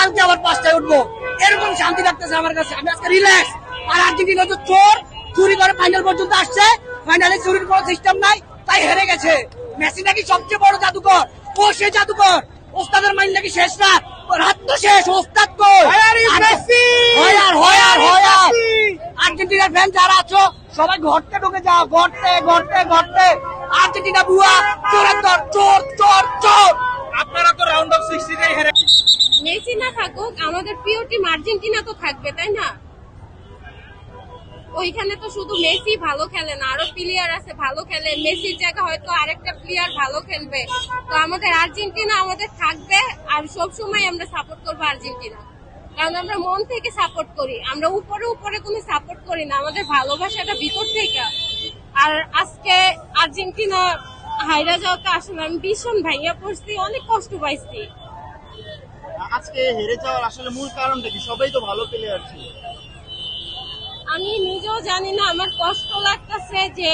কালকে আবার 5টায় উঠবো, এরকম শান্তি লাগতেছে আমার কাছে। আমি আজকে রিল্যাক্স। আর আর্জেন্টিনা তো চোর, চুরি করে ফাইনাল পর্যন্ত আসছে, ফাইনালে চুরির কোনো সিস্টেম নাই, তাই হেরে গেছে। মেসি নাকি সবচেয়ে বড় জাদুকর, ও সে জাদুকর। ওস্তাদের মাইন্ড নাকি শেষ রাত, রাত তো শেষ, ওস্তাদ কই? আর্জেন্টিনার ফ্যান যারা আছো সবাই ঘরতে ঢুকে যাও, ঘরতে ঘরতে ঘরতে। আর্জেন্টিনা বুয়া, চোরের দর, চোর চোর চোর। আপনারা তো রাউন্ড অফ 16 হেরে। মেসি না থাকুক, আমাদের প্রিয় টিম আর্জেন্টিনা তো থাকবে, তাই না? ওইখানে তো শুধু মেসি ভালো খেলে না, আরো প্লেয়ার আছে ভালো খেলে। মেসির জায়গা হয়তো আরেকটা প্লেয়ার ভালো খেলবে। তো আমাদের আর্জেন্টিনা আমাদের থাকবে, আর সবসময় আমরা সাপোর্ট করবো আর্জেন্টিনা, কারণ আমরা মন থেকে সাপোর্ট করি। আমরা উপরে উপরে কোনো সাপোর্ট করি না, আমাদের ভালোবাসাটা ভিতর থেকে। আর আজকে আর্জেন্টিনা হাইরা যাওয়াতে আসলে আমি ভীষণ ভাইয়া পড়ছি, অনেক কষ্ট পাইছি। আজকে হেরে যাওয়ার আসলে মূল কারণটা কি? সবাই তো ভালো প্লেয়ার ছিল। আমি নিজেও জানি না, আমার কষ্ট লাগতেছে যে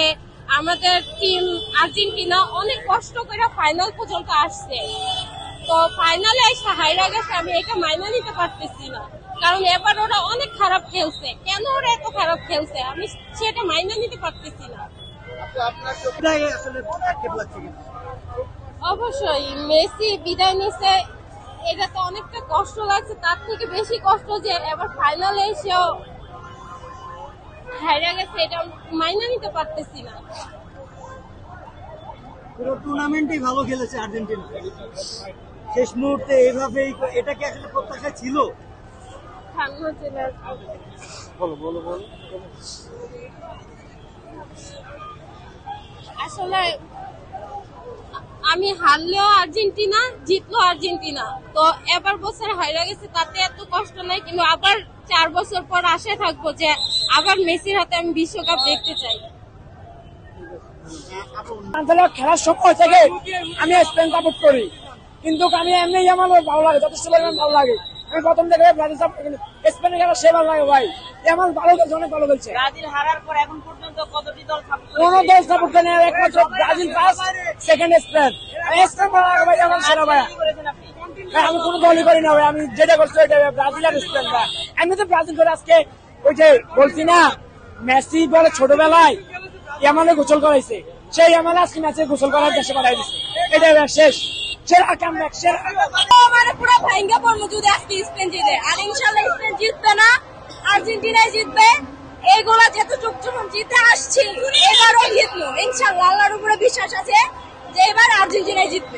আমাদের টিম আর্জেন্টিনা অনেক কষ্ট করে ফাইনাল পর্যন্ত আসছে, তো ফাইনালে এসে হাইরা গেছে। আমি এটা মাইনা নিতে পারতেছি না, কারণ এবার ওরা অনেক খারাপ খেলছে। কেন ওরা এত খারাপ খেলছে আমি সেটা মাইনা নিতে পারতেছি না। অবশ্যই মেসি বিদায় নিছে, এটা তো অনেকটা কষ্ট লাগছে। তার থেকে বেশি কষ্ট যে এবার ফাইনালে এসেও হারিয়ে গেছে, এটা মাইনা নিতে পারতেছি না। পুরো টুর্নামেন্টই ভালো খেলেছে আর্জেন্টিনা, শেষ মুহূর্তে এইভাবেই। এটা কি আসলে প্রত্যাশা ছিল? ঠান্ডা চলে আসবে। আসলে আমি হারলেও আর্জেন্টিনা, জিতলো আর্জেন্টিনা। তো এবার বছর হারিয়ে গেছে, তাতে এত কষ্ট নাই, কিন্তু আবার 4 বছর পর আশায় থাকবো যে আবার মেসির হাতে আমি বিশ্বকাপ দেখতে চাই। খেলার সময় থেকে আমি স্পেন সাপোর্ট করি, কিন্তু আমি এমনি আমার ভালো লাগে, যথেষ্ট পরিমাণ ভালো লাগে। আমি প্রথম থেকে ব্রাজিল সাপোর্ট করি, স্পেনের খেলা সে ভালো লাগে ভাই। এমন ভালো খেলছে, অনেক ভালো খেলছে। ব্রাজিল হারার পর এখন পর্যন্ত কতটি দল সাপোর্ট কোন দল সাপোর্ট করে না, একমাত্র Brazil first, second Spain. Spain ভালো লাগে ভাই, আমার সেরা ভাই। করেছেন আপনি? আমি কোনো দলই করি না ভাই, আমি যেটা করছি ওইটা ব্রাজিল আর স্পেন ভাই। আমি তো ব্রাজিল করে আজকে ওই যে বলছি না, মেসি বলে ছোটবেলায় ইয়ামালে গোসল করাইছে, সেই ইয়ামালে আজকে ম্যাচে গোসল করার দেশে পাঠাই দিচ্ছে। এটা শেষ, সেরা কামব্যাক, সেরা। মানে পুরো ভাঙ্গা পড়লো যদি আজকে স্পেন জিতে। আর ইনশাল্লাহ স্পেন জিতবে না, আর্জেন্টিনাই জিতবে। এইগুলা যেহেতু যখন জিতে আসছি, এবারও জিতলো ইনশাল্লাহ। আল্লাহর উপরে বিশ্বাস আছে যে এবার আর্জেন্টিনাই জিতবে।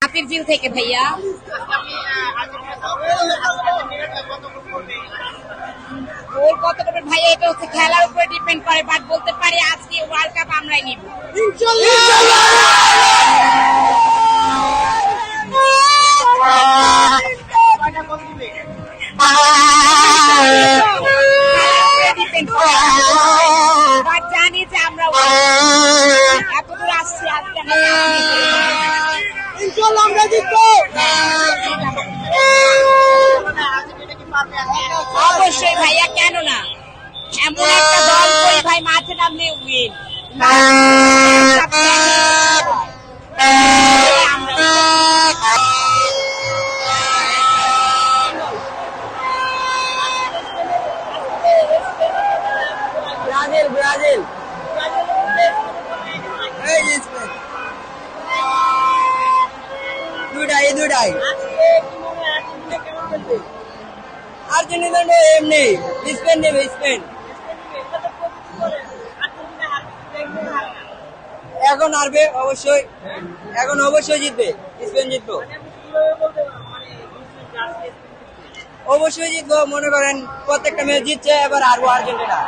হাতির ঝিল থেকে ভাইয়া। ওর কত করবে ভাইয়া, এটা হচ্ছে খেলার উপরে ডিপেন্ড করে, বাট বলতে পারি আজকে ওয়ার্ল্ড কাপ আমরাই নিব। বাট জানি যে আমরা এতদূর আসছি, আজকে আমরা জিতবো। অবশ্যই ভাইয়া, কেন না? এমন একটা দল করি ভাই, মাঠে নামলে উইন। ব্রাজিল ব্রাজিল দুটাই আর্জেন্টিনা এমনি, স্পেন নেবে, স্পেন এখন হারবে অবশ্যই, এখন অবশ্যই জিতবে, স্পেন জিতবো, অবশ্যই জিতবো। মনে করেন প্রত্যেকটা ম্যাচ জিতছে, এবার হারবো আর্জেন্টিনা।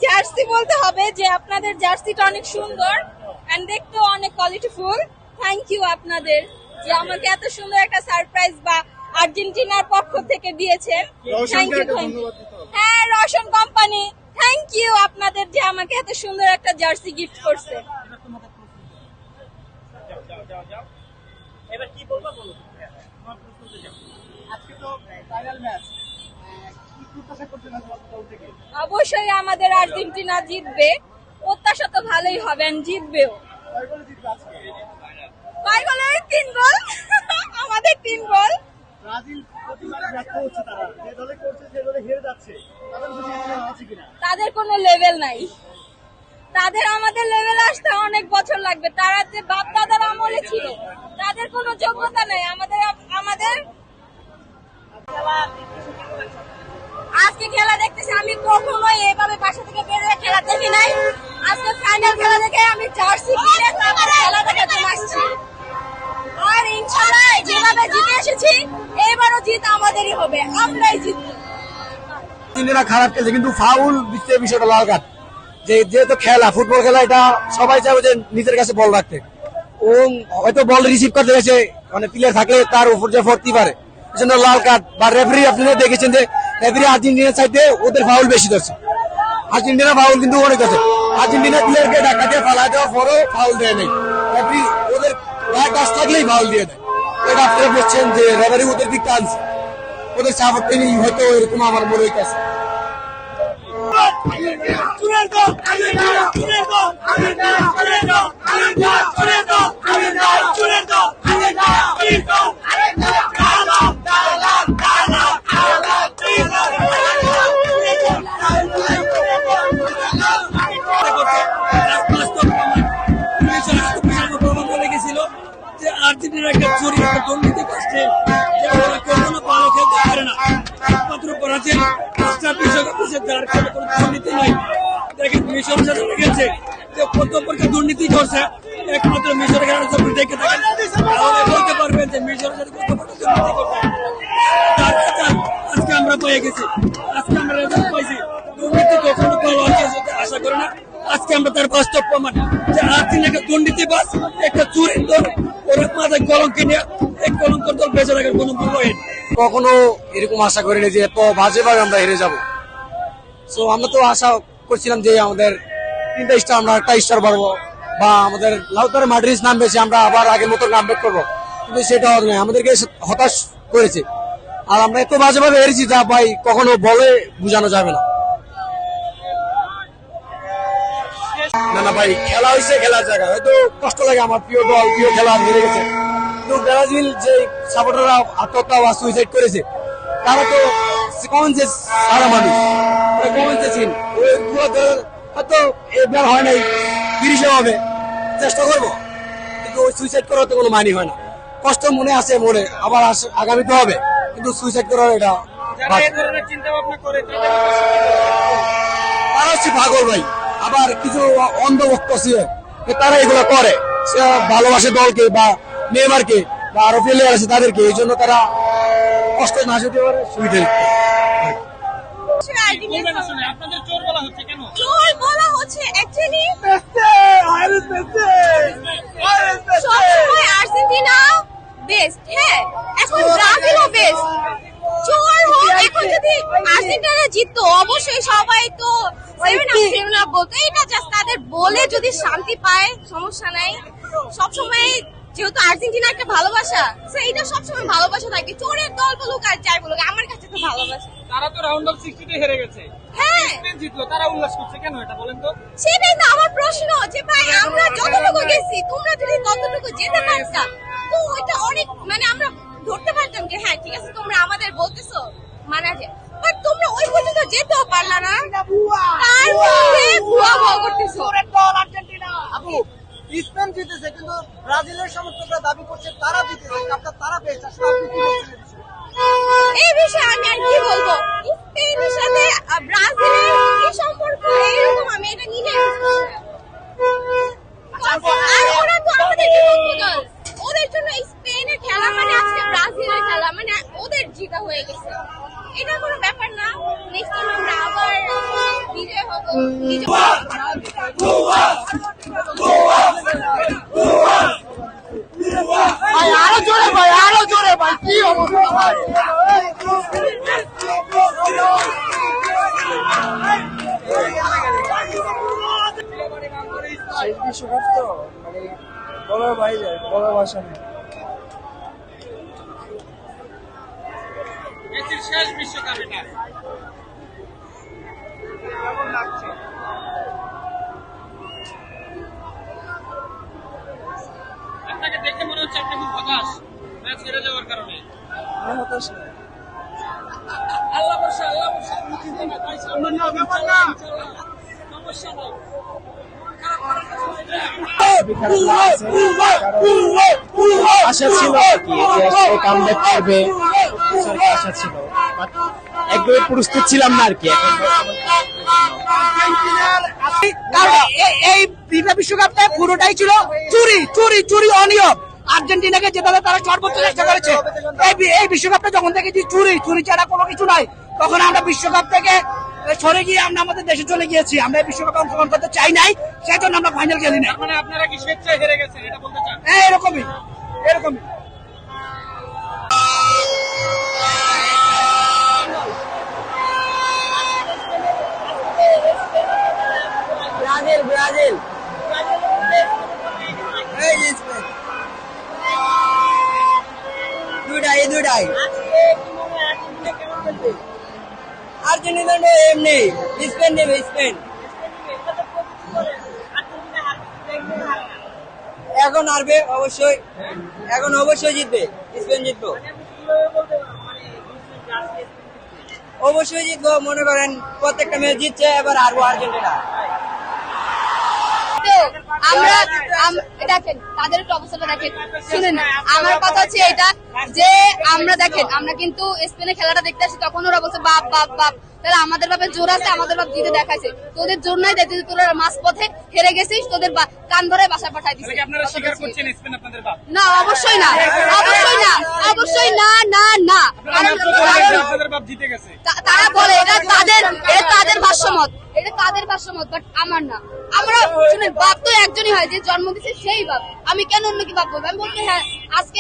জার্সি বলতে হবে যে আপনাদের জার্সিটা অনেক সুন্দর এন্ড দেখতেও অনেক কোয়ালিটিফুল। থ্যাংক ইউ আপনাদের যে আমাকে এত সুন্দর একটা সারপ্রাইজ বা আর্জেন্টিনার পক্ষ থেকে দিয়েছেন। Thank you. হ্যাঁ, রোশন কোম্পানি, থ্যাংক ইউ আপনাদের যে আমাকে এত সুন্দর একটা জার্সি গিফট করছে। এবার কি বলবো বলো তোমার প্রশ্নতে যাও। আজকে তো ফাইনাল ম্যাচ, কি প্রত্যাশা করছেন আপনার দল থেকে? অবশ্যই আমাদের আর্জেন্টিনা জিতবে, প্রত্যাশা তো ভালোই হবে, জিতবেও। কয় গোলে জিতবে আজকে? 5 গোলে 3 গোল, আমাদের 3 গোল। ব্রাজিল প্রতিবার ব্যর্থ হচ্ছে, তারা যে দলে করছে সে দলে হেরে যাচ্ছে, তাদের কিছু ইতিহাস আছে কিনা? তাদের কোনো লেভেল নাই, তাদের আমাদের লেভেলে আসতে অনেক বছর লাগবে। তারা যে বাপ দাদার আমলে ছিল, তাদের কোনো যোগ্যতা নেই। আমাদের আজকে খেলা দেখতেছি, আমি কখনোই এইভাবে বাসা থেকে বেরিয়ে খেলা দেখি নাই। আজকে ফাইনাল খেলা দেখে আমি জার্সি কিনে তারপর খেলা দেখার জন্য আসছি। আর ইনশাআল্লাহ যেভাবে জিতে এসেছি, এবারও জিত আমাদেরই হবে, আমরাই জিতবো। আর্জেন্টিনা খারাপ খেলছে, কিন্তু ফাউল দিচ্ছে, বিষয়টা লাল কার্ড। যেহেতু খেলা, ফুটবল খেলা, এটা সবাই চাইবে যে নিজের কাছে বল রাখতে। ও হয়তো বল রিসিভ করতে গেছে, মানে প্লেয়ার থাকলে তার উপর যে পড়তে পারে, এজন্য লাল কার্ড। বা রেফারি আপনারা দেখেছেন যে রেফারি আর্জেন্টিনার চাইতে ওদের ফাউল বেশি ধরছে। আর্জেন্টিনা ফাউল কিন্তু অনেক আছে। আর্জেন্টিনা প্লেয়ারকে ধাক্কা দিয়ে ফালাই দেওয়ার পরও ফাউল দেয় নাই। রেফারি ওদের গায়ে টাচ থাকলেই ফাউল দিয়ে দেয়। এটা আপনারা বলছেন যে রেফারি ওদের দিক টানছে, ওদের সাপোর্ট পেলেই হয়তো এরকম আমার মনে হইতেছে। আর্জেন্টিনার একটা চুরি, একটা দুর্নীতি করছে, যে ওরা কখনো ভালো খেলতে পারে না। একমাত্র ব্রাজিল বিশ্বকাপে যার কোনো দুর্নীতি নাই। দেখেন মিশরের সাথে দেখেছে যে কত প্রকার দুর্নীতি করছে, একমাত্র মিশরের খেলার জন্য দেখে থাকেন, তাহলে বলতে পারবেন যে মিশরের সাথে কত প্রকার দুর্নীতি করছে। আজকে আমরা পেয়ে গেছি, আজকে আমরা রেজাল্ট পাইছি। দুর্নীতি কখনো ভালো আশা করে না। আজকে আমরা তার বাস্তব প্রমাণ যে আর্জেন্টিনা একটা দুর্নীতিবাজ, একটা চুরির দল, ওর মাথায় কলঙ্ক নিয়ে এই কলঙ্কের দল বেঁচে রাখার কোনো মূল্যহীন। কখনো এরকম আশা করিনি যে এত বাজেভাবে আমরা হেরে যাব। সো আমরা তো আশা করছিলাম যে আমাদের 3টা স্টার, আমরা একটা স্টার পারবো, বা আমাদের লাউতারে মার্টিনেজ নাম বেশি, আমরা আবার আগের মতো কামব্যাক করবো, কিন্তু সেটা হবে না। আমাদেরকে হতাশ করেছে। আর আমরা এত বাজেভাবে হেরেছি যা ভাই কখনো বলে বোঝানো যাবে না। না ভাই, খেলা হয়েছে, খেলার জায়গা হয়তো কষ্ট লাগে। আমার প্রিয় দল, প্রিয় খেলা হেরে গেছে, কিন্তু ব্রাজিল যে সাপোর্টাররা আত্মহত্যা বা সুইসাইড করেছে, তারা তো কমন যে সারা মানুষ, কমন যে চিন হয়তো এবার হয় নাই, 30 হবে, চেষ্টা করবো, কিন্তু ওই সুইসাইড করার তো কোনো মানি হয় না। কষ্ট মনে আছে, মনে আবার আগামীতে হবে, কিন্তু সুইসাইড করার এটা চিন্তা ভাবনা করে তারা হচ্ছে পাগল ভাই। আবার কিছু অন্ধভক্ত আছে, তারা এগুলো করে, সে ভালোবাসে দলকে বা নেইমারকে বা আরো প্লেয়ার আছে তাদেরকে, এই জন্য তারা কষ্ট না যেতে পারে, সুবিধা আপনাদের চোর বলা হচ্ছে কেন? চোর বলা হচ্ছে অ্যাকচুয়ালি সবসময় আর্জেন্টিনা বেস্ট, হ্যাঁ এখন ব্রাজিলও বেস্ট। চোর হোক, এখন যদি আর্জেন্টিনা জিততো অবশ্যই সবাই তো সেভেন আপ বলতো। এটা জাস্ট তাদের বলে যদি শান্তি পায়, সমস্যা নাই। সবসময় যেহেতু আর্জেন্টিনা একটা ভালোবাসা, সেইটা সবসময় ভালোবাসা থাকে। চোরের দল বলুক আর যাই বলুক, আমার কাছে তো ভালোবাসা। তারা তো রাউন্ড অফ 60 হেরে গেছে, হ্যাঁ স্পেন জিতলো, তারা উল্লাস করছে কেন এটা বলেন তো? সেটাই তো আমার প্রশ্ন, যে ভাই আমরা যতটুকু গেছি, তোমরা যদি ততটুকু যেতে পারতা তো ওইটা অনেক, মানে আমরা ধরতে পারতাম যে হ্যাঁ ঠিক আছে তোমরা আমাদের বলতেছো মানা যায়, বাট তোমরা ওই পর্যন্ত যেতেও পারলা না, তার মধ্যে ভুয়া ভুয়া করতেছো। আপু স্পেন জিতেছে, কিন্তু ব্রাজিলের সমর্থকরা দাবি করছে তারা জিতেছে, কাপটা তারা পেয়েছে। আসলে আপনি কি বলছেন? এই বিষয়ে আমি আর কি বলবো, স্পেনের সাথে ব্রাজিলের কি সম্পর্ক এরকম আমি এটা নিজে বুঝতে পারছি না। আর ওরা তো আমাদের বিপক্ষ দল, ওদের জন্য স্পেনের খেলা মানে আজকে ব্রাজিলের খেলা, মানে ওদের জিতা হয়ে গেছে, এটা কোনো ব্যাপার না। নেক্সট টাইম আমরা আবার বিজয় হব। আরো জোরে ভাই, আরো জোরে ভাই, কি অবস্থা ভাই! বিশ্বকাপ তো মানে বলার বাইরে, বলার ভাষা নেই। শেষ বিশ্বকাপ এটা। কেমন লাগছে? আপনাকে দেখে মনে হচ্ছে আপনি খুব হতাশ ম্যাচ হেরে যাওয়ার কারণে। আল্লাহ ভরসা, আল্লাহ ভরসা, কোনো চিন্তা নাই ভাই, সামনে নিয়ে হবে, ইনশাআল্লাহ, ইনশাআল্লাহ, সমস্যা নেই। আশা ছিল আর কি যে কামব্যাক করবে, আশা ছিল, একদমই প্রস্তুত ছিলাম না আর কি। কারণ এই ফিফা বিশ্বকাপটা পুরোটাই ছিল চুরি চুরি চুরি অনিয়ম। আর্জেন্টিনাকে জেতাতে তারা সর্বোচ্চ চেষ্টা করেছে। এই বিশ্বকাপটা যখন থেকে চুরি চুরি ছাড়া কোনো কিছু নাই, তখন আমরা বিশ্বকাপ থেকে সরে গিয়ে আমরা আমাদের দেশে চলে গিয়েছি। আমরা এই বিশ্বকাপে অংশগ্রহণ করতে চাই নাই, সেই জন্য আমরা ফাইনাল খেলি না। মানে আপনারা কি স্বেচ্ছায় হেরে গেছেন এটা বলতে চান? এরকমই এরকমই। ব্রাজিল ব্রাজিল দুটাই আর্জেন্টিনা এমনি স্পেন নেবে, স্পেন এখন হারবে অবশ্যই, এখন অবশ্যই জিতবে, স্পেন জিতবো, অবশ্যই জিতবো। মনে করেন প্রত্যেকটা ম্যাচ জিতছে, এবার হারবো আর্জেন্টিনা। আমরা দেখেন তাদের একটু অবস্থাটা দেখেন, শুনেন আমার কথা হচ্ছে এটা যে আমরা দেখেন আমরা কিন্তু স্পেনের খেলাটা দেখতে আসি, তখন ওরা বলছে বাপ বাপ বাপ, তাহলে আমাদের বাপের জোর আছে, আমাদের বাপ জিতে দেখাইছে, তোদের জোর নাই, দেখতে তোরা মাঝ পথে হেরে গেছিস, তোদের কান ধরে বাসায় পাঠাই দিচ্ছে। আপনারা স্বীকার করছেন স্পেন আপনাদের বাপ? না অবশ্যই না, অবশ্যই না, অবশ্যই না না না। আপনাদের বাপ জিতে গেছে, তারা বলে এটা তাদের ভাষ্যমত, এটা তাদের ভাষ্যমত, বাট আমার না। আমরা শুনেন বাপ তো একজনই হয়, যে জন্ম দিচ্ছে সেই বাপ। আমি কেন অন্য কি বাপ বলবো? আমি বলতে হ্যাঁ আজকে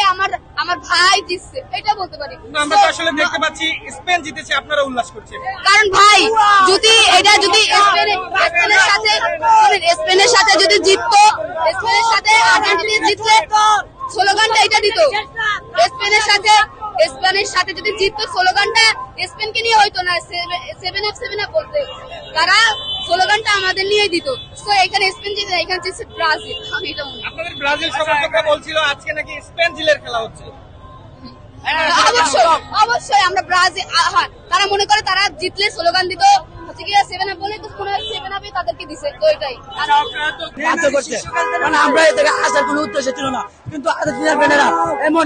আমার ভাই জিতছে এটা বলতে পারি। আমরা তো আসলে দেখতে পাচ্ছি স্পেন জিতেছে, আপনারা উল্লাস করছেন। কারণ ভাই যদি স্পেনের সাথে যদি জিততো, স্পেনের সাথে আর্জেন্টিনা জিতলে স্লোগানটা এটা দিত, স্পেনের সাথে যদি জিততো স্লোগানটা স্পেনকে নিয়ে হয়তো না, 7-7 বলতে, তারা স্লোগানটা আমাদের নিয়ে দিত। তো এখানে স্পেন জিতে, এখানে জিতছে ব্রাজিল। আমি এটা মনে করি। আপনাদের ব্রাজিল সমর্থকরা বলছিল আজকে নাকি স্পেন জিলের খেলা হচ্ছে। অবশ্যই অবশ্যই আমরা ব্রাজিল, হ্যাঁ তারা মনে করে তারা জিতলে স্লোগান দিত হচ্ছে কি 7 বলে, তো মনে হয় 7 তাদেরকে দিছে, তো এটাই। কারণ আমরা এ থেকে আসার কোনো উদ্দেশ্য ছিল না, কিন্তু আর্জেন্টিনার ফ্যানেরা এমন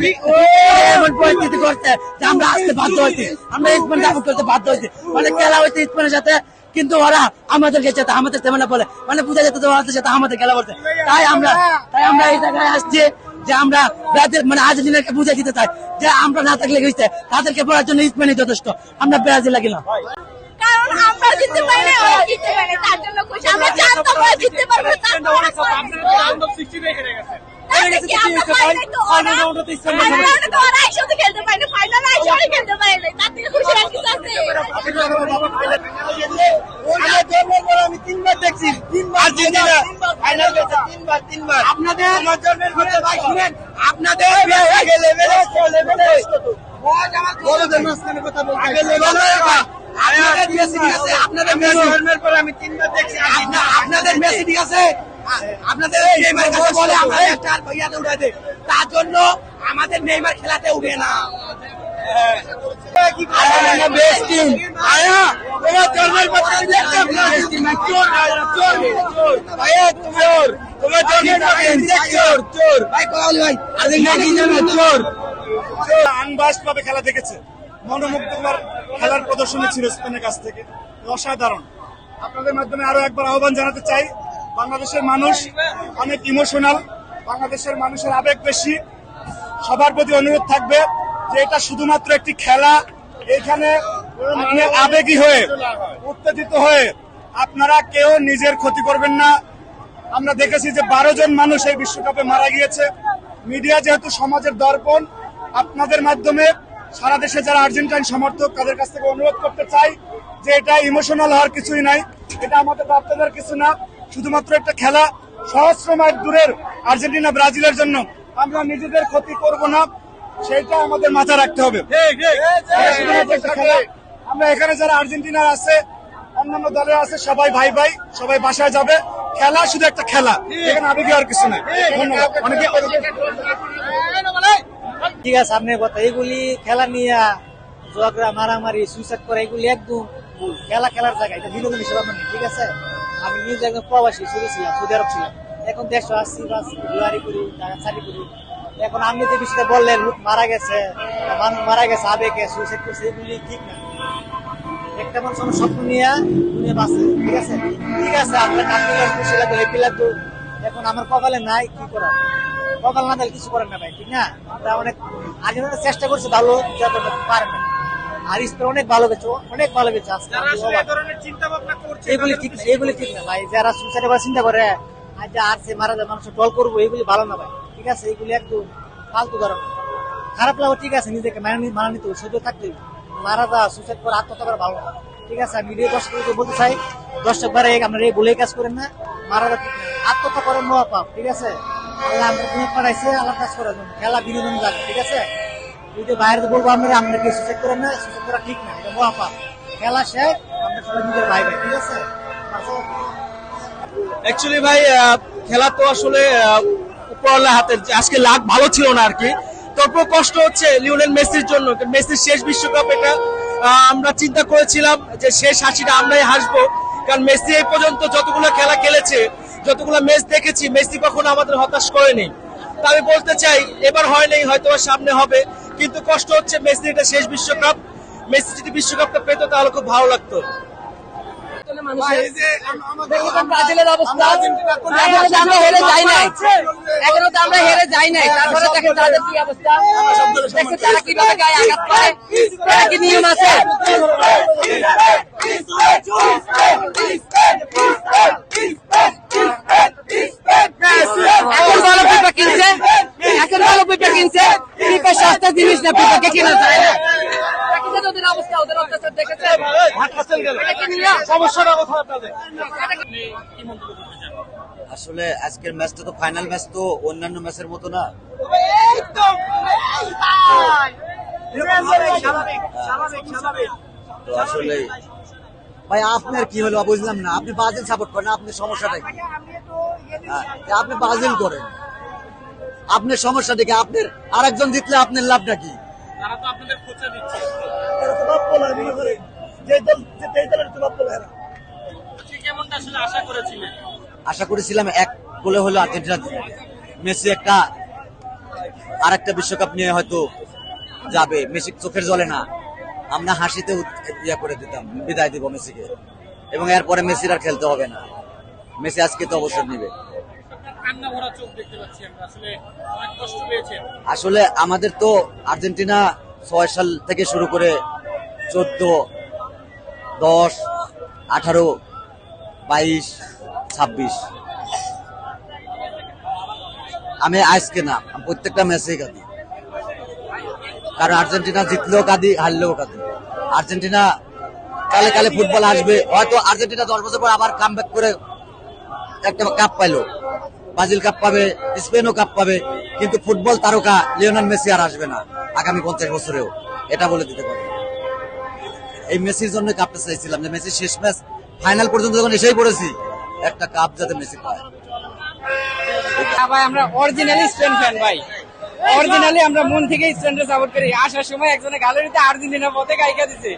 পরিস্থিতি করতে যে আমরা আসতে বাধ্য হয়েছি, আমরা স্পেন যাপন করতে বাধ্য হয়েছি। মানে খেলা হয়েছে স্পেনের সাথে, কিন্তু ওরা আমাদেরকে যেতে, আমাদের তেমন বলে, মানে বুঝা যেত ওদের সাথে আমাদের খেলা বলতে। তাই আমরা এই জায়গায় আসছি যে আমরা ব্রাজিল মানে আর্জেন্টিনাকে বুঝে দিতে চাই যে আমরা না থাকলে গেছে, তাদেরকে পড়ার জন্য স্পেনই যথেষ্ট, আমরা ব্রাজিল লাগি না। কারণ আমরা জিততে পারি না, ওরা জিততে পারে, তার জন্য খুশি। আমরা জানতাম ওরা জিততে পারবে, আপনারা তো রাউন্ড অফ 16 হেরে গেছেন। আমি 3 বার দেখছি, 3 বার আর্জেন্টিনা ফাইনাল গেছে, 3 বার আপনাদের ভাই শুনেন, আপনাদের লেভেলে বড়দের মাঝখানে কথা বলতে আপনাদের মেসি ঠিক আছে, আপনাদের মেসি পরে আমি 3 বার দেখছি, আপনাদের মেসি ঠিক আছে, আপনাদের নেইমার কাছে বলে আমরা একটা ভাইয়াতে উঠাতে, তার জন্য আমাদের নেইমার খেলাতে উঠে না। আনবাসভাবে খেলা দেখেছে, মনোমুগ্ধকর খেলার প্রদর্শনী ছিল স্পেনের কাছ থেকে, অসাধারণ। আপনাদের মাধ্যমে আরো একবার আহ্বান জানাতে চাই, বাংলাদেশের মানুষ অনেক ইমোশনাল, বাংলাদেশের মানুষের আবেগ বেশি। সবার প্রতি অনুরোধ থাকবে যে এটা শুধুমাত্র একটি খেলা, এখানে মানে আবেগী হয়ে উত্তেজিত হয়ে আপনারা কেউ নিজের ক্ষতি করবেন না। আমরা দেখেছি যে 12 জন মানুষ এই বিশ্বকাপে মারা গিয়েছে। মিডিয়া যেহেতু সমাজের দর্পণ, আপনাদের মাধ্যমে সারা দেশে যারা আর্জেন্টাইন সমর্থক তাদের কাছ থেকে অনুরোধ করতে চাই যে এটা ইমোশনাল হওয়ার কিছুই নাই, এটা আমাদের বাচ্চাদের কিছু না, শুধুমাত্র একটা খেলা। সহস্র মাইল দূরের আর্জেন্টিনা ব্রাজিলের জন্য আমরা নিজেদের ক্ষতি করব না, সেইটা আমাদের মাথায় রাখতে হবে। এটা শুধুমাত্র একটা খেলা। আমরা এখানে যারা আর্জেন্টিনার আছে, অন্যান্য দলের আছে, সবাই ভাই ভাই, সবাই বাসায় যাবে। খেলা শুধু একটা খেলা, এখানে আবেগে আর কিছু নাই। ধন্যবাদ। অনেকে ঠিক আছে, আপনার কথা এগুলি খেলা নিয়ে ঝগড়া মারামারি সুইসাইড করা এগুলি একদম ভুল। খেলা খেলার জায়গা, এটা বিনোদন হিসেবে আপনার ঠিক আছে। আমি নিজে একদম প্রবাসী ছিলাম, সৌদি আরব ছিলাম, এখন দেশ আসছি বাস ঘুরারি করি, চাকরি করি। এখন আপনি যে বিষয়টা বললেন লোক মারা গেছে, মানুষ মারা গেছে আবেগে সুইসাইড করছে, এগুলি ঠিক না। একটা মানুষ আমার স্বপ্ন নিয়ে দুনিয়া বাঁচে, ঠিক আছে। ঠিক আছে, আপনার কাজ খুশি লাগতো, হ্যাপি লাগতো। এখন আমার কপালে নাই, কি করা, কপাল না দিলে কিছু করেন না ভাই, ঠিক না। আমরা অনেক আগে চেষ্টা করছি ভালো, যাতে পারেন না। আর স্পেন অনেক ভালো গেছে, অনেক ভালো গেছে। এগুলি ঠিক না, এগুলি ঠিক না ভাই। যারা সুইসাইড করার চিন্তা করে আজ আর সে মারা যায়, মানুষ টল করবো, এগুলি ভালো না ভাই, ঠিক আছে। এগুলি একটু ফালতু ধরো, খারাপ লাগো, ঠিক আছে, নিজেকে মানা নিতে সহ্য থাকতে। মারা যা সুইসাইড করে আত্মহত্যা করা ভালো না, ঠিক আছে। আমি দর্শককে বলতে চাই, দর্শক বারে আপনারা এই বলে কাজ করেন না, মারা যা আত্মহত্যা করেন মহাপাপ, ঠিক আছে। আল্লাহ আমরা তুমি পাঠাইছে, আল্লাহ কাজ করার জন্য, খেলা বিনোদন লাগে, ঠিক আছে। যদি বাইরে বলবো আমরা কি সুইসাইড করেন না, সুইসাইড করা ঠিক না, এটা মহাপাপ। খেলা শেষ, আমরা সবাই নিজের ভাই ভাই, ঠিক আছে। অ্যাকচুয়ালি ভাই খেলা তো আসলে উপরওয়ালার হাতে। আজকে লাক ভালো ছিল না আর কি, তারপর কষ্ট হচ্ছে লিওনেল মেসির জন্য। মেসির শেষ বিশ্বকাপ এটা, আমরা চিন্তা করেছিলাম যে শেষ হাসিটা আমরাই হাসবো, কারণ মেসি এই পর্যন্ত যতগুলো খেলা খেলেছে, যতগুলো ম্যাচ দেখেছি, মেসি কখনো আমাদের হতাশ করেনি। তা আমি বলতে চাই এবার হয় নাই, হয়তো সামনে হবে, কিন্তু কষ্ট হচ্ছে মেসি এটা শেষ বিশ্বকাপ। মেসি যদি বিশ্বকাপটা পেত তাহলে খুব ভালো লাগতো। ব্রাজিলের অবস্থা, আমরা হেরে যাই নাই, এখনো তো আমরা হেরে যাই নাই। তারপরে দেখেন তাদের কি অবস্থা, দেখছেন তারা কিভাবে গায়ে আঘাত করে, তারা কি নিয়ম আছে। এখন ভালো পিপা কিনছে, এখন ভালো পিপা কিনছে, পিপা সস্তা জিনিস না, পিপাকে কেনা যায় না। ওদের অবস্থা, ওদের অত্যাচার দেখেছে, সমস্যাটা কোথায় আপনাদের? আসলে আজকের ম্যাচটা তো ফাইনাল ম্যাচ, তো অন্যান্য ম্যাচের মতো না। তো আসলে ভাই আপনার কি হলো বুঝলাম না, আপনি ব্রাজিল সাপোর্ট করেন, আপনার সমস্যাটা কি? আপনি ব্রাজিল করেন, আপনার সমস্যাটা কি? আপনার আরেকজন জিতলে আপনার লাভটা কি? তারা তো আপনাদের খোঁচা দিচ্ছে। কেমনটা আসলে আশা করেছিলেন? আশা করেছিলাম এক গোলে হলো আর্জেন্টিনা জিতবে। মেসি একটা আরেকটা বিশ্বকাপ নিয়ে হয়তো যাবে, মেসি চোখের জলে না, আমরা হাসিতে ইয়া করে দিতাম, বিদায় দিব মেসিকে, এবং এরপরে মেসির আর খেলতে হবে না। মেসি আজকে তো অবসর নিবে। কান্না ভরা চোখ দেখতে পাচ্ছি আমরা, আসলে অনেক কষ্ট পেয়েছেন। আসলে আমাদের তো আর্জেন্টিনা 6 সাল থেকে শুরু করে 14, 10, 18, 22, 26, আমি আজকে না, আমি প্রত্যেকটা ম্যাচেই কাঁদি, কারণ আর্জেন্টিনা জিতলেও কাঁদি, হারলেও কাঁদি। আর্জেন্টিনা কালে কালে ফুটবল আসবে, হয়তো আর্জেন্টিনা 10 বছর পর আবার কামব্যাক করে একটা কাপ পাইলো, ব্রাজিল কাপ পাবে, স্পেনও কাপ পাবে, কিন্তু ফুটবল তারকা লিওনেল মেসি আর আসবে না আগামী 50 বছরেও, এটা বলে দিতে পারি। এই মেসির জন্য কাপটা চাইছিলাম, যে মেসি শেষ ম্যাচ ফাইনাল পর্যন্ত যখন এসেই পড়েছি, একটা কাপ যাতে মেসি পায়। ভাই আমরা অরিজিনালি স্পেন ফ্যান ভাই, অরিজিনালি আমরা মন থেকে স্পেনকে সাপোর্ট করি। আসার সময় একজনের গ্যালারিতে আর্জেন্টিনা পতাকা গাইকা দিছে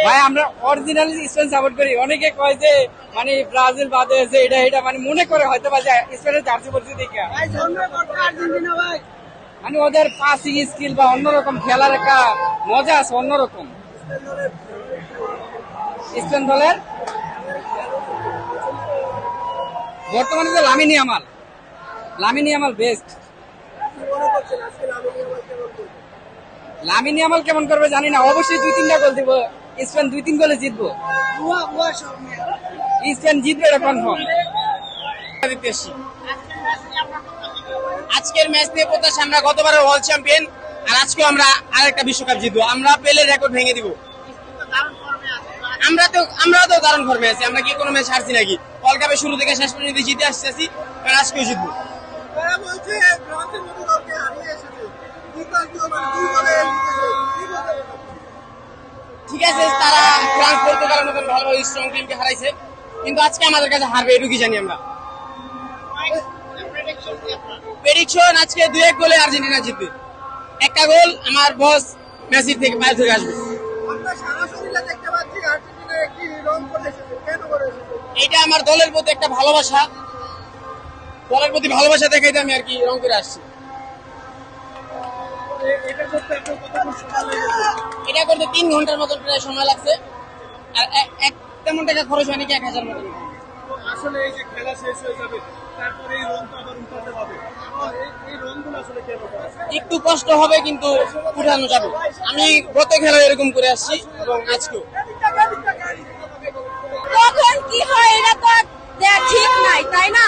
ভাই, আমরা অরিজিনালি স্পেন সাপোর্ট করি। অনেকে কয় যে মানে ব্রাজিল বাদে আছে, এটা মানে মনে করে হয়তো বা স্পেনের জার্সি পড়ছে দেখে, মানে ওদের পাসিং স্কিল বা অন্যরকম খেলার একটা মজা আছে, অন্যরকম। স্পেন দলের বর্তমানে যে Lamine Yamal best. Lamine Yamal কেমন করবে জানি না, অবশ্যই 2-3টা গোল দিব, স্পেন 2-3 গোলে জিতবো, স্পেন জিতবে এটা কনফার্ম। আজকের ম্যাচ নিয়ে প্রত্যাশা, আমরা গতবারের ওয়ার্ল্ড চ্যাম্পিয়ন, আর আজকেও আমরা আরেকটা বিশ্বকাপ জিতবো, আমরা পেলের রেকর্ড ভেঙে দিব। আমরাও তো দারুণ ফর্মে আছি, আমরা কি কোনো ম্যাচ হারছি নাকি? ওয়ার্ল্ড কাপের শুরু থেকে শেষ পর্যন্ত জিতে আসতেছি, কারণ আজকেও জিতবো। ঠিক আছে, তারা ফ্রান্স পর্তুগালের মতন ভালো ভালো স্ট্রং টিমকে হারাইছে, কিন্তু আজকে আমাদের কাছে হারবে এটুকুই জানি আমরা। প্রেডিকশন আজকে 2-1 গোলে আর্জেন্টিনা জিতবে। একটা গোল আমার বস মেসির থেকে বাইরে থেকে আসবে। এটা আমার দলের প্রতি একটা ভালোবাসা, দলের প্রতি ভালোবাসা দেখাইতে আমি আর কি রং করে আসছি। এটা করতে 3 ঘন্টার মতন প্রায় সময় লাগছে, আর তেমন টাকা খরচ হয়নি কি 1000 মতন। আসলে এই যে খেলা শেষ হয়ে যাবে, তারপরে এই রংটা আবার উঠাতে হবে, এই রংগুলো আসলে কেমন? একটু কষ্ট হবে কিন্তু উঠানো যাবে। আমি গত খেলা এরকম করে আসছি এবং আজকেও। কখন কি হয় এটা তো দেয়া ঠিক নাই, তাই না?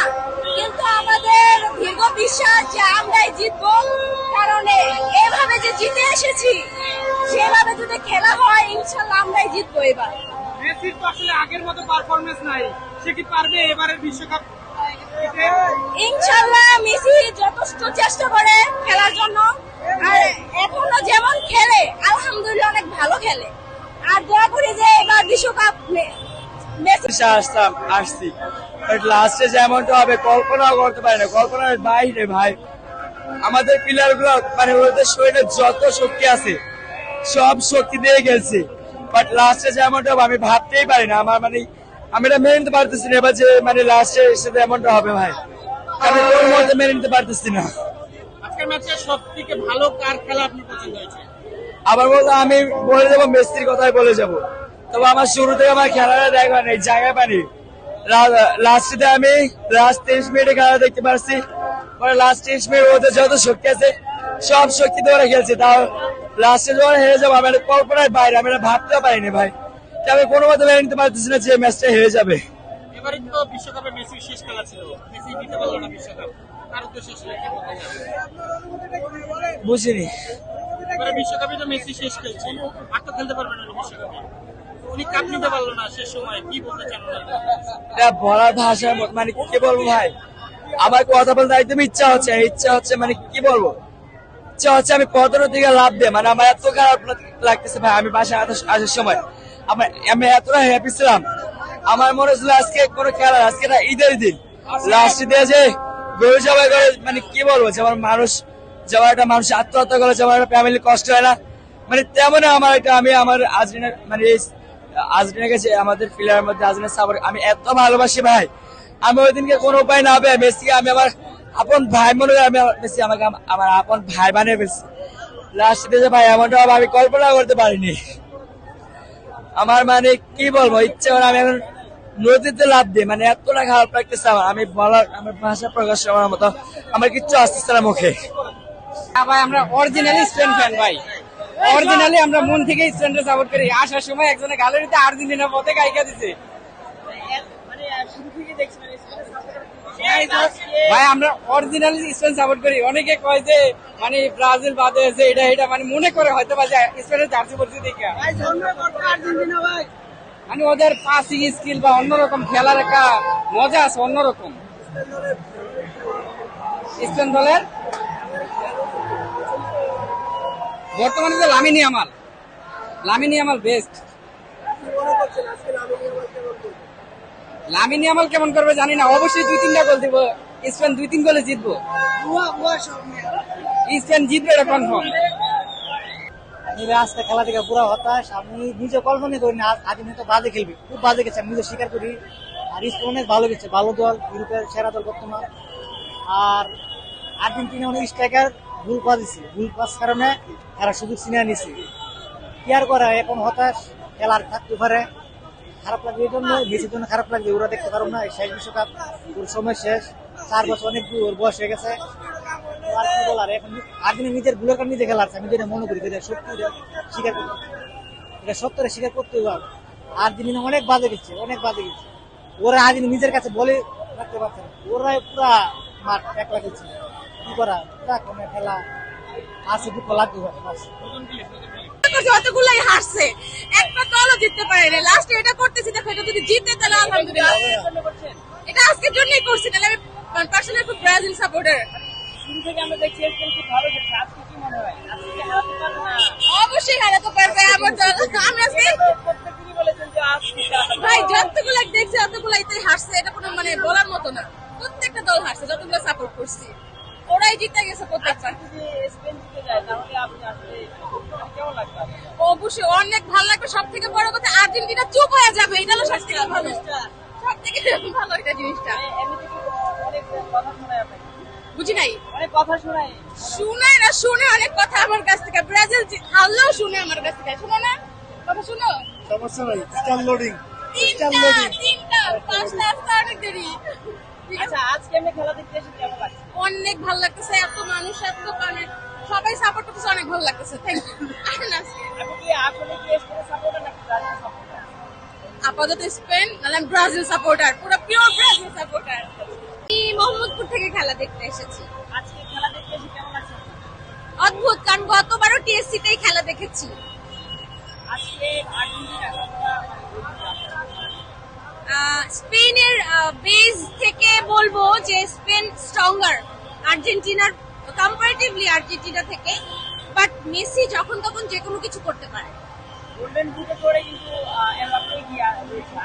কিন্তু আমাদের দীর্ঘ বিশ্বাস যে আমরাই জিতবো, কারণ এভাবে যে জিতে এসেছি সেভাবে যদি খেলা হয় ইনশাল্লাহ আমরাই জিতবো এবার। মেসির তো আসলে আগের মতো পারফরমেন্স নাই, সে কি পারবে এবারের বিশ্বকাপ? ইনশাল্লাহ মেসি যথেষ্ট চেষ্টা করে খেলার জন্য, আর এখনো যেমন খেলে আলহামদুলিল্লাহ অনেক ভালো খেলে। আর দোয়া করি যে এবার বিশ্বকাপ মেসি আসছি, বাট লাস্টে যেমনটা হবে কল্পনাও করতে পারি না, কল্পনার বাইরে ভাই। আমাদের প্লেয়ার গুলো মানে ওদের শরীরে যত শক্তি আছে সব শক্তি দিয়ে গেছে, বাট লাস্টে যেমনটা হবে আমি ভাবতেই পারি না। আমার মানে আমি এটা মেনে নিতে পারতেছি না এবার যে মানে লাস্টে এসে এমনটা হবে ভাই, আমি ওর মধ্যে মেনে নিতে পারতেছি না। আজকের ম্যাচে সব থেকে ভালো কার খেলা আপনি পছন্দ হয়েছে? আবার বলতো আমি বলে যাবো মেসির কথাই বলে যাবো, তবে আমার শুরু থেকে আমার খেলাটা দেখা নেই, জায়গা পানি। লাস্টে আমি লাস্ট 30 মিনিটে খেলা দেখতে পারছি, পরে লাস্ট 30 মিনিট ওদের যত শক্তি আছে সব শক্তি ধরে খেলছে, তাও লাস্টে যখন হেরে যাবো আমি কল্পনার বাইরে, আমি ভাবতেও পারিনি ভাই। আমি কোনো মতে মেনে নিতে পারতেছি না যে ম্যাচটা হেরে যাবে। এবারে তো বিশ্বকাপে মেসির শেষ খেলা ছিল, মেসি জিতে পারলো না বিশ্বকাপ, তার উদ্দেশ্যে আসলে কি বলতে চান? বুঝিনি, এবারে বিশ্বকাপে তো মেসি শেষ খেলছে, আর তো খেলতে পারবে না বিশ্বকাপে, উনি কাপ নিতে পারলো না শেষ সময়, কি বলতে চান? এটা বলার ভাষার মতো মানে কি বলবো ভাই, আমার কথা বলতে একদম ইচ্ছা হচ্ছে মানে কি বলবো, ইচ্ছা হচ্ছে আমি কতটা দিকে লাভ দেয়, মানে আমার এত খারাপ লাগতেছে ভাই। আমি বাসায় আসার সময় আমি এতটা হ্যাপি ছিলাম, আমার মনে হচ্ছিল আজকে কোনো খেলা, আজকে না ঈদের দিন, লাস্ট দিয়ে যে গরু জবাই করে, মানে কি বলবো, যেমন মানুষ যেমন একটা মানুষ আত্মহত্যা করে, যেমন একটা ফ্যামিলি কষ্ট হয় না, মানে তেমন আমার একটা আমি আমার আজরিনা মানে আজরিনাকে যে আমাদের প্লেয়ারের মধ্যে আজরিনা সাবর আমি এত ভালোবাসি ভাই। আমি ওই দিনকে কোনো উপায় না হবে মেসিকে আমি আমার আপন ভাই মনে করি, আমি মেসি আমাকে আমার আপন ভাই বানিয়ে ফেলছি। লাস্ট দিয়ে ভাই এমনটা হবে আমি কল্পনা করতে পারিনি। আমার মানে কি বলবো, ইচ্ছে করে আমি এখন নদীতে লাভ দিই, মানে এতটা খারাপ লাগতেছে আমার, আমি বলার আমার ভাষা প্রকাশ করার মতো আমার কিচ্ছু আসতেছে না মুখে। ভাই আমরা অরিজিনালি স্পেন ফ্যান ভাই, অরিজিনালি আমরা মন থেকে স্পেনকে সাপোর্ট করি। আসার সময় একজনের গ্যালারিতে আর্জেন্টিনা পথে গায়িকা দিছে ভাই, আমরা অরিজিনালি স্পেন সাপোর্ট করি। অনেকে কয় যে মানে ব্রাজিল বাদে আছে এটা মানে মনে করে হয়তো বা স্পেনের জার্সি পরিচিত দেখে, মানে ওদের পাসিং স্কিল বা অন্যরকম খেলার একটা মজা আছে অন্যরকম। স্পেন দলের বর্তমানে যে Lamine Yamal best. Lamine Yamal কেমন করবে জানি না, অবশ্যই 2-3টা গোল দিব, স্পেন 2-3 গোলে জিতবো, স্পেন জিতবে এটা কনফার্ম। আজকে খেলা থেকে পুরো হতাশ, আমি নিজে কল্পনা করি না আর্জেন্টিনা বাজে খেলবে, খুব বাজে গেছে, আমি নিজে স্বীকার করি। আর স্পেন অনেক ভালো গেছে, ভালো দল, ইউরোপের সেরা দল বর্তমান। আর আর্জেন্টিনা অনেক স্ট্রাইকার ভুল পাচ্ছে, ভুল পাস কারণে তারা সুযোগ ছিনিয়ে নিচ্ছে। কি আর করা, এখন হতাশ, খেলার থাকতে পারে, খারাপ লাগবে এই জন্য, মেসির জন্য খারাপ লাগবে, ওরা দেখতে পারবো না, শেষ বিশ্বকাপ ওর সময় শেষ, 4 বছর অনেক ওর বয়স হয়ে গেছে। আর কি বলার, এখন আর্জেন্টিনা নিজের ভুলের কারণে নিজে খেলার, আমি যেটা মনে করি এটা সত্যি স্বীকার করতে, এটা সত্যটা স্বীকার করতে হবে। আর্জেন্টিনা অনেক বাজে গেছে, ওরা আর্জেন্টিনা নিজের কাছে বলে রাখতে পারছে না, ওরাই পুরা মাঠ একলা গেছে। কি করা, কোনো খেলা আছে, দুঃখ লাগতে পারে। যতগুলাই হারছে একটা দলও জিততে পারে না, লাস্টে এটা করতেছি, দেখো এটা যদি জিতে তাহলে আলহামদুলিল্লাহ, এটা আজকের জন্যই করছি, তাহলে আমি পার্সোনালি খুব ব্রাজিল সাপোর্টার। শুরু থেকে আমরা দেখছি স্পেন খুব ভালো খেলছে, আজকে কি মনে হয় আজকে কি হারাতে পারবে না? অবশ্যই হারাতে পারবে আমার দল। আমরা প্রত্যেকদিনই বলেছেন যে আজকে হারাতে পারবে। ভাই যতগুলো দেখছি অতগুলোই হারছে, এটা কোনো মানে বলার মতো না। প্রত্যেকটা দল হারছে, যতগুলো সাপোর্ট করছি ওরাই জিতে গেছে প্রত্যেকবার। যদি স্পেন জিতে যায় তাহলে আপনি আসলে কেমন লাগবে আপনার? অবশ্যই অনেক ভালো লাগবে। সব থেকে বড় কথা আর্জেন্টিনা চুপ হয়ে যাবে, এটা হলো সব থেকে ভালো। সব থেকে ভালো এটা জিনিসটা। এমনিতে কি অনেক কথা শোনায় আপনাকে? বুঝি নাই, অনেক কথা শোনায়। শুনে না শুনে অনেক কথা আমার কাছ থেকে। ব্রাজিল হারলেও শুনে আমার কাছ থেকে, শুনো না কথা শুনো। সমস্যা নাই, স্টার লোডিং। তিনটা পাঁচটা আসতে অনেক দেরি। ঠিক আছে, আচ্ছা আজকে এমনি খেলা দেখতে এসে কেমন লাগছে? অনেক ভালো লাগতেছে। এত মানুষ, এত মানে সবাই সাপোর্ট করতেছে, অনেক ভালো লাগতেছে। Thank you. আসেন আজকে আপনি কি আসলে কি স্পেনের সাপোর্টার নাকি ব্রাজিল সাপোর্টার? আপাতত স্পেন, নাহলে আমি ব্রাজিল সাপোর্টার, পুরো পিওর ব্রাজিল সাপোর্টার। আমি মোহাম্মদপুর থেকে খেলা দেখতে এসেছি। আজকে খেলা দেখতে এসে কেমন লাগছে? অদ্ভুত, কারণ গতবারও টিএসসি তেই খেলা দেখেছি। আজকে আর্জেন্টিনা স্পেনের বেস থেকে বলবো যে স্পেন স্ট্রঙ্গার আর্জেন্টিনার কম্পারেটিভলি, আর্জেন্টিনা থেকে। বাট মেসি যখন তখন যে কোনো কিছু করতে পারে। গোল্ডেন বুটে করে কিন্তু এমবাপ্পে গিয়া রয়েছে।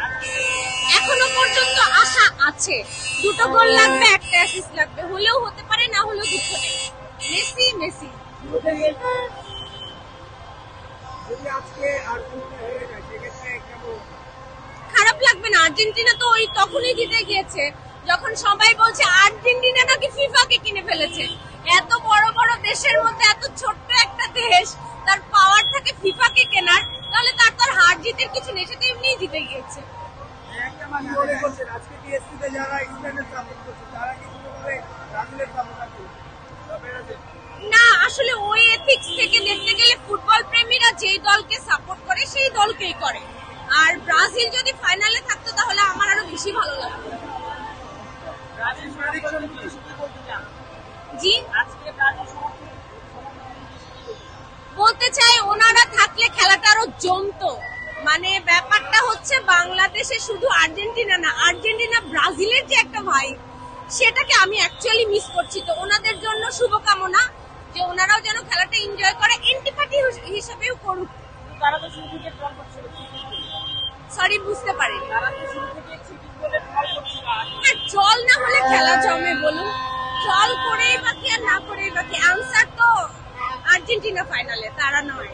এখনো পর্যন্ত আশা আছে, দুটো গোল লাগবে, একটা অ্যাসিস্ট লাগবে, হলেও হতে পারে, না হলেও দুঃখ নেই। Messi Messi. যদি আজকে আর্জেন্টিনা হেরে যায় সেক্ষেত্রে কেমন? খারাপ লাগবে না। আর্জেন্টিনা তো ওই তখনই জিতে গিয়েছে যখন সবাই বলছে আর্জেন্টিনা নাকি ফিফাকে কিনে ফেলেছে। এত বড় বড় দেশের মধ্যে এত ছোট্ট একটা দেশ, তার পাওয়ার থাকে ফিফাকে কেনার, তাহলে তার তো আর হার জিতের কিছু নেই, সে তো এমনিই জিতে গিয়েছে। কি মনে করছেন আজকে টিএসসিতে যারা স্পেনের সাপোর্ট করছে তারা কি কোনোভাবে ব্রাজিলের সাপোর্টার করছে? না, আসলে ওই এথিক্স থেকে দেখতে গেলে ফুটবল প্রেমীরা যেই দলকে সাপোর্ট করে সেই দলকেই করে। আর ব্রাজিল যদি ফাইনালে থাকতো তাহলে আমার আরো বেশি ভালো লাগতো। ব্রাজিল সমর্থন কি বলতে চান? জি, আজকে ব্রাজিল সমর্থন বলতে চাই ওনারা থাকলে খেলাটা আরো জমতো। মানে ব্যাপারটা হচ্ছে বাংলাদেশে শুধু আর্জেন্টিনা না, আর্জেন্টিনা ব্রাজিলের যে একটা ভাই, সেটাকে আমি অ্যাকচুয়ালি মিস করছি। তো ওনাদের জন্য শুভকামনা, যে ওনারাও যেন খেলাটা এনজয় করে, এন্টিপার্টি হিসেবেও করুক। তারা তো শুরু থেকে ট্রল করছিল। সরি, বুঝতে পারিনি। তারা তো শুরু থেকে চিটিং করে ট্রল করছিল। হ্যাঁ, জল না হলে খেলা জমে বলুন? জল করেই বাকি আর না করেই বাকি, আনসার তো আর্জেন্টিনা ফাইনালে, তারা নয়।